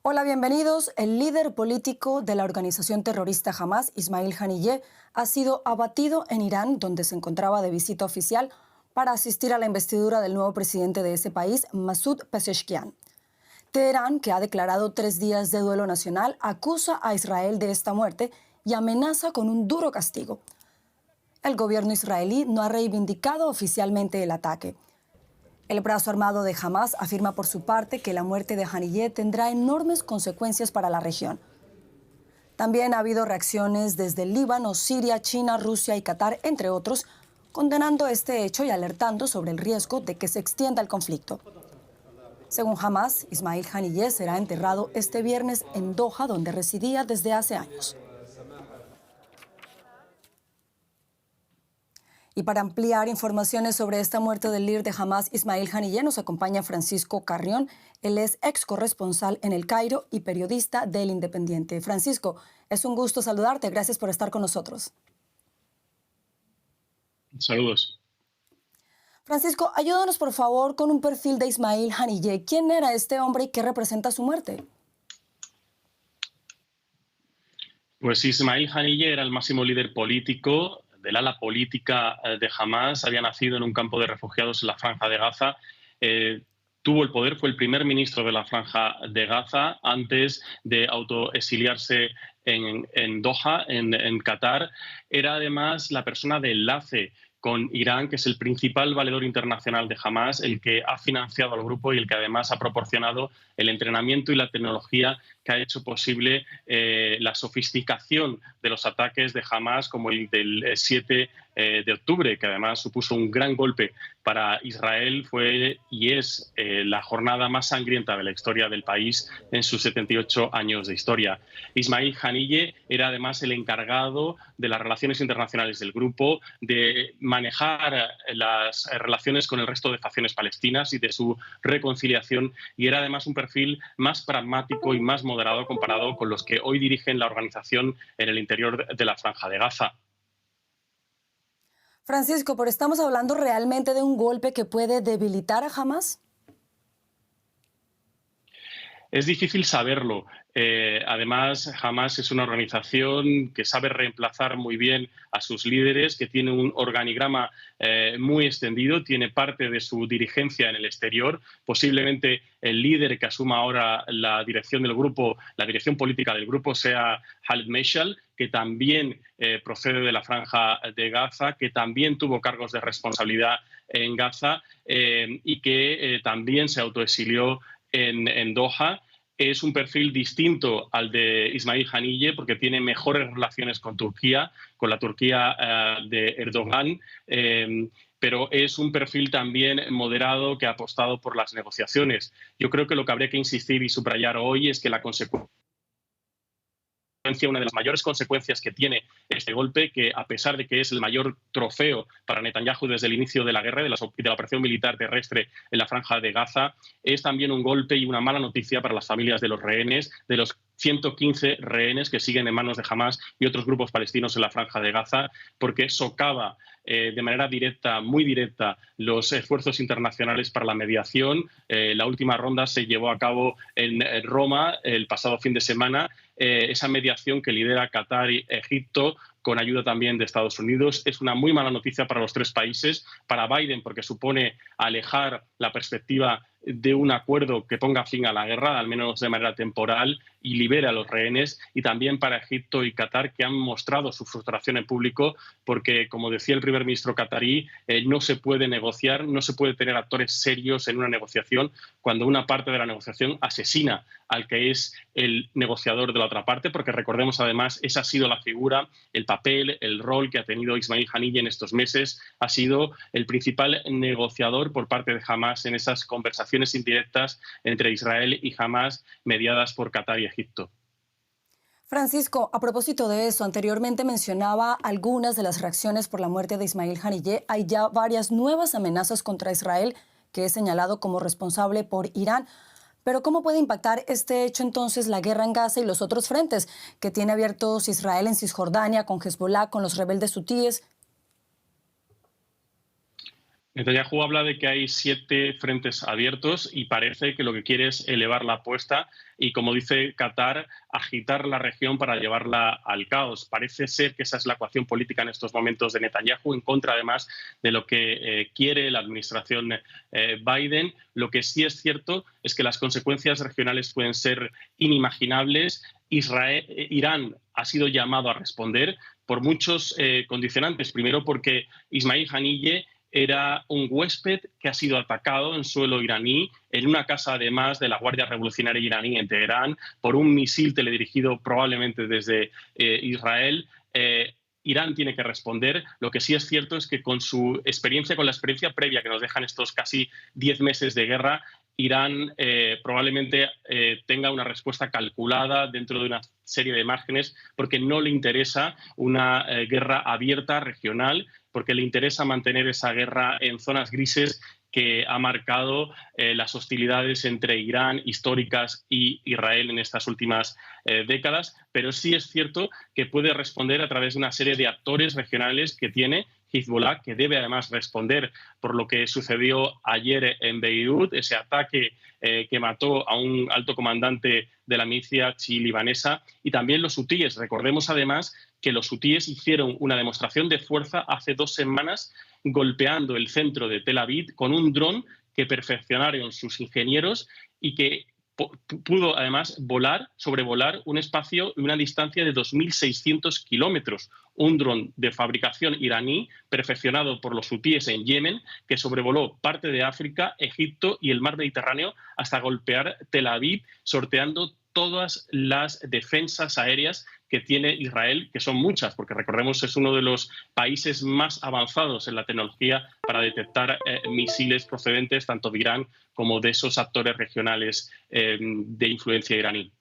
Hola, bienvenidos. El líder político de la organización terrorista Hamas, Ismail Haniyeh, ha sido abatido en Irán, donde se encontraba de visita oficial para asistir a la investidura del nuevo presidente de ese país, Masoud Pezeshkian. Teherán, que ha declarado 3 días de duelo nacional, acusa a Israel de esta muerte y amenaza con un duro castigo. El gobierno israelí no ha reivindicado oficialmente el ataque. El brazo armado de Hamas afirma por su parte que la muerte de Haniyeh tendrá enormes consecuencias para la región. También ha habido reacciones desde el Líbano, Siria, China, Rusia y Qatar, entre otros, condenando este hecho y alertando sobre el riesgo de que se extienda el conflicto. Según Hamas, Ismail Haniyeh será enterrado este viernes en Doha, donde residía desde hace años. Y para ampliar informaciones sobre esta muerte del líder de Hamas, Ismail Haniyeh, nos acompaña Francisco Carrión. Él es ex corresponsal en El Cairo y periodista del Independiente. Francisco, es un gusto saludarte. Gracias por estar con nosotros. Saludos. Francisco, ayúdanos por favor con un perfil de Ismail Haniyeh. ¿Quién era este hombre y qué representa su muerte? Pues Ismail Haniyeh era el máximo líder político del ala política de Hamas. Había nacido en un campo de refugiados en la Franja de Gaza. Tuvo el poder, fue el primer ministro de la Franja de Gaza antes de autoexiliarse en Doha, en Qatar. Era además la persona de enlace con Irán, que es el principal valedor internacional de Hamas, el que ha financiado al grupo y el que además ha proporcionado el entrenamiento y la tecnología que ha hecho posible la sofisticación de los ataques de Hamas, como el del 7 de octubre, que además supuso un gran golpe para Israel. Fue y es la jornada más sangrienta de la historia del país en sus 78 años de historia. Ismail Haniyeh era además el encargado de las relaciones internacionales del grupo, de manejar las relaciones con el resto de facciones palestinas y de su reconciliación, y era además un perfil más pragmático y más moderado comparado con los que hoy dirigen la organización en el interior de la Franja de Gaza. Francisco, pero ¿estamos hablando realmente de un golpe que puede debilitar a Hamas? Es difícil saberlo. Además, Hamas es una organización que sabe reemplazar muy bien a sus líderes, que tiene un organigrama muy extendido, tiene parte de su dirigencia en el exterior. Posiblemente el líder que asuma ahora la dirección del grupo, la dirección política del grupo, sea Khaled Meshaal, que también procede de la Franja de Gaza, que también tuvo cargos de responsabilidad en Gaza y que también se autoexilió en Doha. Es un perfil distinto al de Ismail Haniyeh porque tiene mejores relaciones con Turquía, con la Turquía de Erdogan, pero es un perfil también moderado que ha apostado por las negociaciones. Yo creo que lo que habría que insistir y subrayar hoy es que la consecuencia, una de las mayores consecuencias que tiene este golpe, que a pesar de que es el mayor trofeo para Netanyahu desde el inicio de la guerra, de la operación militar terrestre en la Franja de Gaza, es también un golpe y una mala noticia para las familias de los rehenes, de los 115 rehenes que siguen en manos de Hamas y otros grupos palestinos en la Franja de Gaza, porque socava de manera directa, muy directa, los esfuerzos internacionales para la mediación. La última ronda se llevó a cabo en Roma el pasado fin de semana. Esa mediación que lidera Qatar y Egipto, con ayuda también de Estados Unidos, es una muy mala noticia para los tres países, para Biden porque supone alejar la perspectiva de un acuerdo que ponga fin a la guerra, al menos de manera temporal, y libere a los rehenes, y también para Egipto y Qatar, que han mostrado su frustración en público porque, como decía el primer ministro qatarí, no se puede negociar, no se puede tener actores serios en una negociación cuando una parte de la negociación asesina al que es el negociador de la otra parte, porque recordemos además, esa ha sido la figura, el papel, el rol que ha tenido Ismail Haniyeh en estos meses. Ha sido el principal negociador por parte de Hamas en esas conversaciones indirectas entre Israel y Hamas mediadas por Qatar y Egipto. Francisco, a propósito de eso, anteriormente mencionaba algunas de las reacciones por la muerte de Ismail Haniyeh. Hay ya varias nuevas amenazas contra Israel, que es señalado como responsable por Irán. Pero ¿cómo puede impactar este hecho entonces la guerra en Gaza y los otros frentes que tiene abiertos Israel en Cisjordania, con Hezbollah, con los rebeldes hutíes? Netanyahu habla de que hay 7 frentes abiertos y parece que lo que quiere es elevar la apuesta y, como dice Qatar, agitar la región para llevarla al caos. Parece ser que esa es la ecuación política en estos momentos de Netanyahu, en contra además de lo que quiere la administración Biden. Lo que sí es cierto es que las consecuencias regionales pueden ser inimaginables. Irán ha sido llamado a responder por muchos condicionantes. Primero, porque Ismail Haniyeh era un huésped que ha sido atacado en suelo iraní, en una casa además de la Guardia Revolucionaria iraní en Teherán, por un misil teledirigido probablemente desde Israel. Irán tiene que responder. Lo que sí es cierto es que con su experiencia, con la experiencia previa que nos dejan estos casi 10 meses de guerra, Irán probablemente tenga una respuesta calculada dentro de una serie de márgenes, porque no le interesa una guerra abierta regional, porque le interesa mantener esa guerra en zonas grises que ha marcado las hostilidades entre Irán históricas y Israel en estas últimas décadas. Pero sí es cierto que puede responder a través de una serie de actores regionales que tiene Hezbollah, que debe además responder por lo que sucedió ayer en Beirut, ese ataque que mató a un alto comandante de la milicia chií-libanesa, y también los hutíes. Recordemos además que los hutíes hicieron una demostración de fuerza hace 2 semanas golpeando el centro de Tel Aviv con un dron que perfeccionaron sus ingenieros y que pudo además sobrevolar un espacio y una distancia de 2.600 kilómetros. Un dron de fabricación iraní perfeccionado por los hutíes en Yemen, que sobrevoló parte de África, Egipto y el mar Mediterráneo hasta golpear Tel Aviv, sorteando todas las defensas aéreas que tiene Israel, que son muchas, porque recordemos es uno de los países más avanzados en la tecnología para detectar misiles procedentes tanto de Irán como de esos actores regionales de influencia iraní.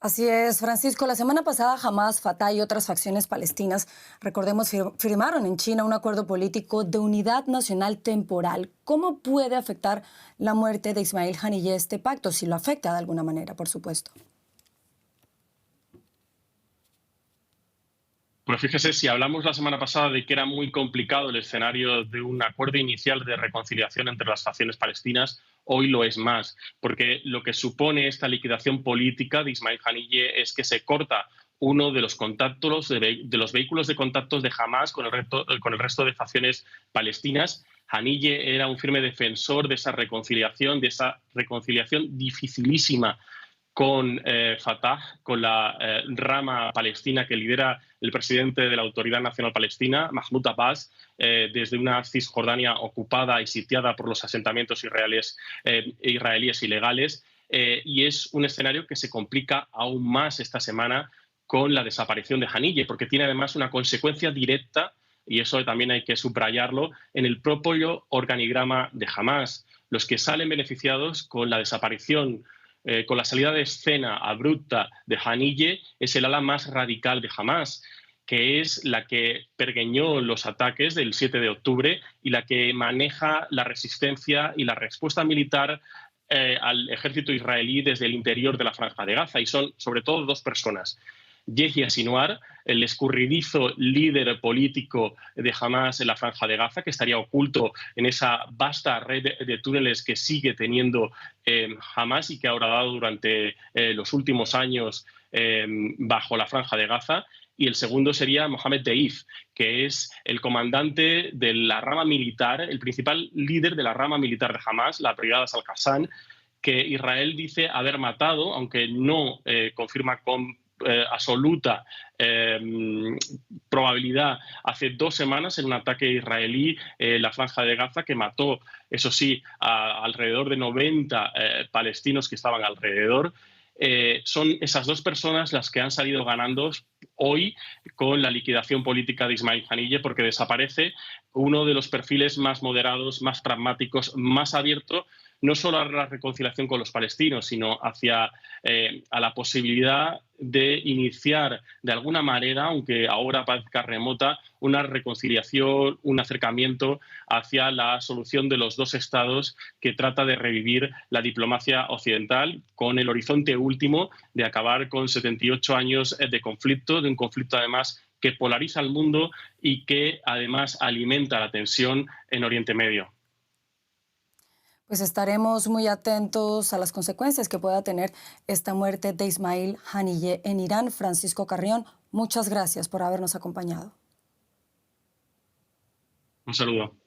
Así es, Francisco. La semana pasada Hamas, Fatah y otras facciones palestinas, recordemos, firmaron en China un acuerdo político de unidad nacional temporal. ¿Cómo puede afectar la muerte de Ismail Haniyeh este pacto? Si lo afecta de alguna manera, por supuesto. Pues fíjese, si hablamos la semana pasada de que era muy complicado el escenario de un acuerdo inicial de reconciliación entre las facciones palestinas, hoy lo es más, porque lo que supone esta liquidación política de Ismail Haniyeh es que se corta uno de los contactos, de los vehículos de contactos de Hamas con el resto de facciones palestinas. Haniyeh era un firme defensor de esa reconciliación dificilísima con Fatah, con la rama palestina que lidera el presidente de la Autoridad Nacional Palestina, Mahmoud Abbas, desde una Cisjordania ocupada y sitiada por los asentamientos israelíes ilegales. Y es un escenario que se complica aún más esta semana con la desaparición de Haniyeh, porque tiene además una consecuencia directa, y eso también hay que subrayarlo, en el propio organigrama de Hamas. Los que salen beneficiados con la desaparición, con la salida de escena abrupta de Haniyeh, es el ala más radical de Hamas, que es la que pergeñó los ataques del 7 de octubre y la que maneja la resistencia y la respuesta militar al ejército israelí desde el interior de la Franja de Gaza. Y son sobre todo 2 personas. Yehia Sinwar, el escurridizo líder político de Hamas en la Franja de Gaza, que estaría oculto en esa vasta red de túneles que sigue teniendo Hamas y que ha dado durante los últimos años bajo la Franja de Gaza. Y el segundo sería Mohamed Deif, que es el comandante de la rama militar, el principal líder de la rama militar de Hamas, la brigada Al-Qassam, que Israel dice haber matado, aunque no confirma con absoluta probabilidad, hace 2 semanas en un ataque israelí en la Franja de Gaza que mató, eso sí, a alrededor de 90 palestinos que estaban alrededor. Son esas 2 personas las que han salido ganando hoy con la liquidación política de Ismail Haniyeh, porque desaparece uno de los perfiles más moderados, más pragmáticos, más abierto, no solo a la reconciliación con los palestinos, sino hacia a la posibilidad de iniciar de alguna manera, aunque ahora parezca remota, una reconciliación, un acercamiento hacia la solución de los 2 estados que trata de revivir la diplomacia occidental con el horizonte último de acabar con 78 años de conflicto, de un conflicto además que polariza al mundo y que además alimenta la tensión en Oriente Medio. Pues estaremos muy atentos a las consecuencias que pueda tener esta muerte de Ismail Haniyeh en Irán. Francisco Carrión, muchas gracias por habernos acompañado. Un saludo.